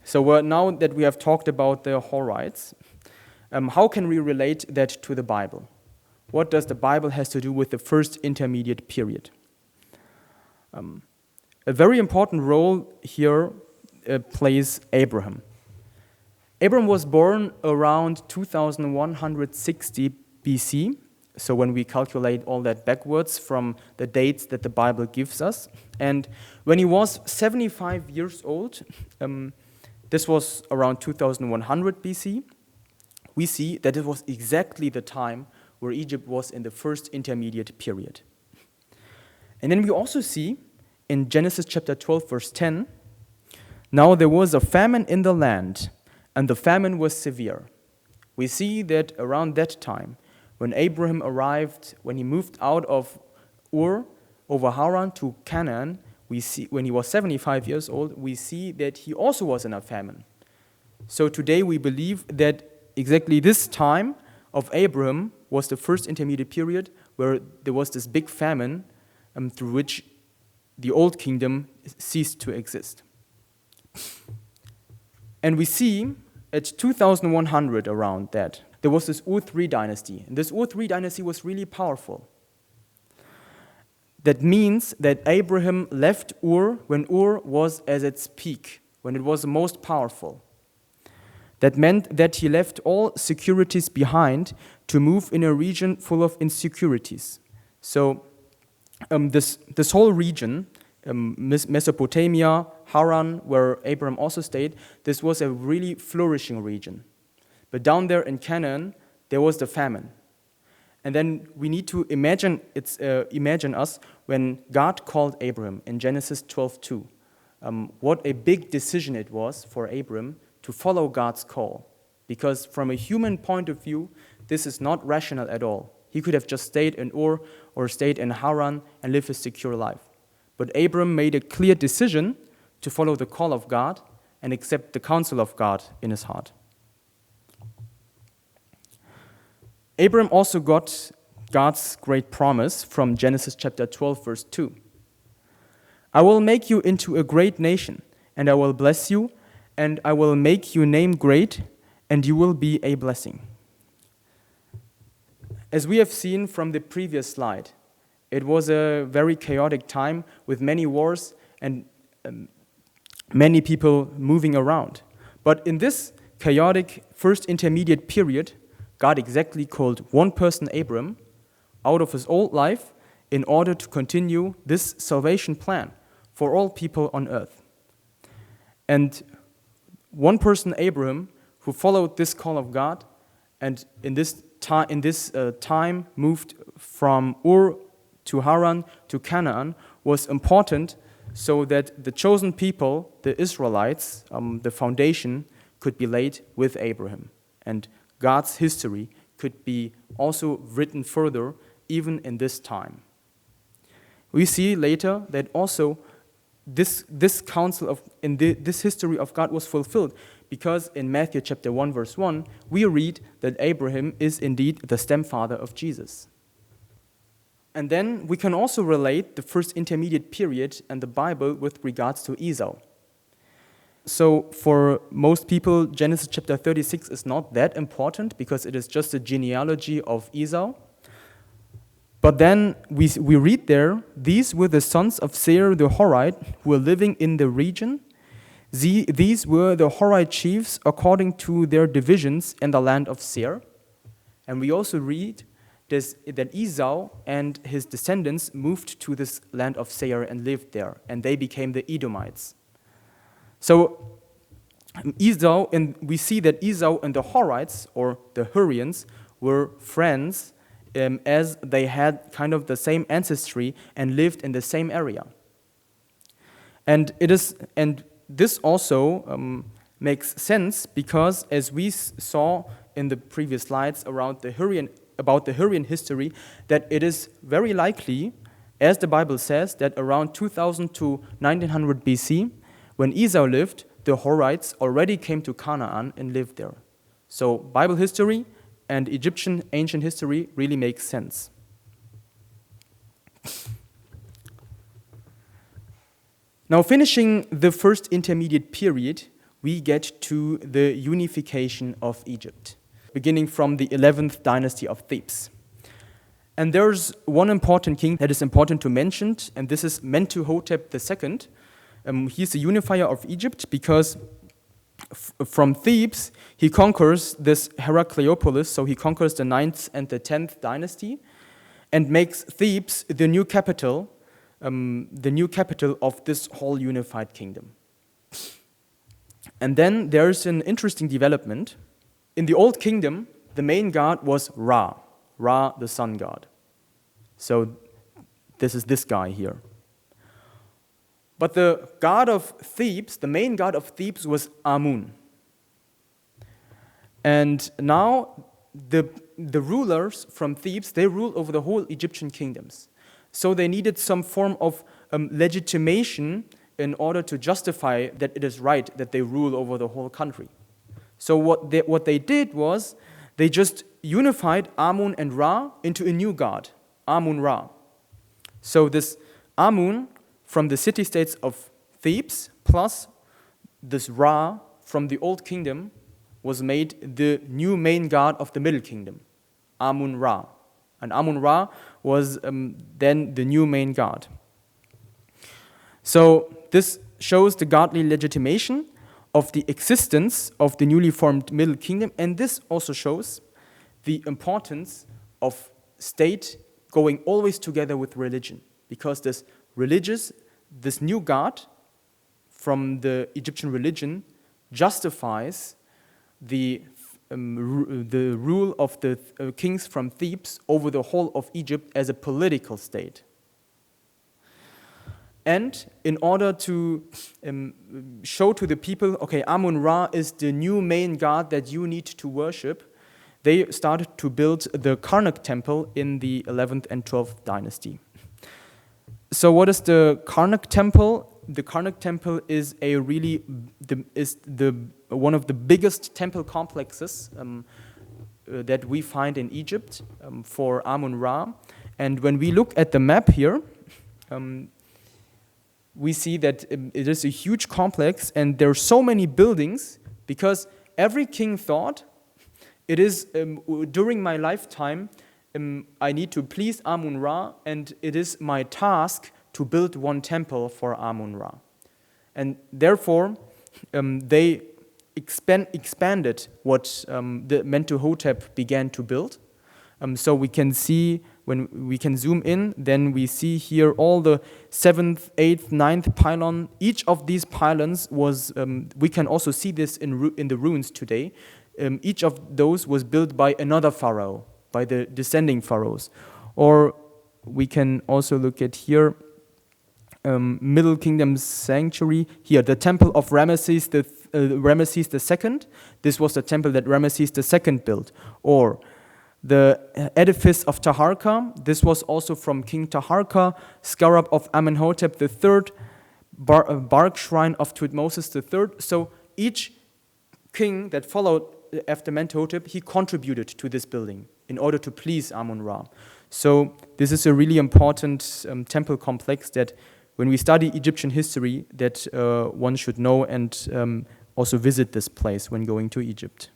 So now that we have talked about the Horites, how can we relate that to the Bible? What does the Bible has to do with the first intermediate period? A very important role here plays Abraham. Abraham was born around 2160 BC, so when we calculate all that backwards from the dates that the Bible gives us. And when he was 75 years old, this was around 2100 BC, we see that it was exactly the time where Egypt was in the first intermediate period. And then we also see in Genesis chapter 12, verse 10, now there was a famine in the land, and the famine was severe. We see that around that time, when Abraham arrived, when he moved out of Ur over Haran to Canaan, we see when he was 75 years old, we see that he also was in a famine. So today we believe that exactly this time of Abraham was the first intermediate period where there was this big famine through which the old kingdom ceased to exist. And we see at 2100 around that, there was this Ur III dynasty. And this Ur III dynasty was really powerful. That means that Abraham left Ur when Ur was at its peak, when it was the most powerful. That meant that he left all securities behind to move in a region full of insecurities. So this whole region, Mesopotamia, Haran, where Abraham also stayed, this was a really flourishing region. But down there in Canaan, there was the famine. And then we need to imagine us when God called Abraham in Genesis 12:2. What a big decision it was for Abraham to follow God's call. Because from a human point of view, this is not rational at all. He could have just stayed in Ur or stayed in Haran and lived a secure life. But Abram made a clear decision to follow the call of God and accept the counsel of God in his heart. Abram also got God's great promise from Genesis chapter 12, verse 2. I will make you into a great nation, and I will bless you, and I will make your name great, and you will be a blessing. As we have seen from the previous slide, it was a very chaotic time with many wars and many people moving around. But in this chaotic first intermediate period, God exactly called one person, Abram, out of his old life in order to continue this salvation plan for all people on earth. And one person, Abraham, who followed this call of God and in this time moved from Ur to Haran to Canaan, was important so that the chosen people, the Israelites, the foundation, could be laid with Abraham. And God's history could be also written further even in this time. We see later that also this history of God was fulfilled, because in Matthew chapter 1, verse 1, we read that Abraham is indeed the stepfather of Jesus. And then we can also relate the first intermediate period and the Bible with regards to Esau. So for most people, Genesis chapter 36 is not that important because it is just a genealogy of Esau. But then we read there, these were the sons of Seir the Horite who were living in the region. These were the Horite chiefs according to their divisions in the land of Seir. And we also read that Esau and his descendants moved to this land of Seir and lived there, and they became the Edomites. So we see that Esau and the Horites, or the Hurrians, were friends as they had kind of the same ancestry and lived in the same area. And this also makes sense because, as we saw in the previous slides about the Hurrian history, that it is very likely, as the Bible says, that around 2000 to 1900 BC, when Esau lived, the Horites already came to Canaan and lived there. So Bible history and Egyptian ancient history really makes sense. Now, finishing the first intermediate period, we get to the unification of Egypt, beginning from the 11th dynasty of Thebes. And there's one important king that is important to mention, and this is Mentuhotep II. He's the unifier of Egypt because from Thebes, he conquers this Heracleopolis, so he conquers the 9th and the 10th dynasty, and makes Thebes the new capital of this whole unified kingdom. And then there's an interesting development. In the Old Kingdom, the main god was Ra, the sun god. So this is this guy here. But the god of Thebes, the main god of Thebes, was Amun. And now the rulers from Thebes, they rule over the whole Egyptian kingdoms. So they needed some form of legitimation in order to justify that it is right that they rule over the whole country. So what they did was they just unified Amun and Ra into a new god, Amun-Ra. So this Amun from the city-states of Thebes plus this Ra from the Old Kingdom was made the new main god of the Middle Kingdom, Amun-Ra. And Amun-Ra was then the new main god. So this shows the godly legitimation of the existence of the newly formed Middle Kingdom, and this also shows the importance of state going always together with religion, because this new god from the Egyptian religion justifies the rule of the kings from Thebes over the whole of Egypt as a political state. And in order to show to the people, okay, Amun-Ra is the new main god that you need to worship, they started to build the Karnak temple in the 11th and 12th dynasty. So what is the Karnak temple? The Karnak temple is one of the biggest temple complexes that we find in Egypt for Amun-Ra. And when we look at the map here, we see that it is a huge complex, and there are so many buildings because every king thought, it is during my lifetime, I need to please Amun-Ra, and it is my task to build one temple for Amun-Ra. And therefore, they expanded what the Mentuhotep began to build. So we can see, when we can zoom in, then we see here all the 7th, 8th, 9th pylon. Each of these pylons was, we can also see this in the ruins today. Each of those was built by another pharaoh, by the descending pharaohs. Or we can also look at here, Middle Kingdom sanctuary. Here, the temple of Ramesses II. This was the temple that Ramesses II built. Or the edifice of Taharqa. This was also from King Taharqa. Scarab of Amenhotep III. Bark shrine of Thutmose III. So each king that followed after Mentuhotep, he contributed to this building in order to please Amun-Ra. So this is a really important temple complex that when we study Egyptian history, that one should know and also visit this place when going to Egypt.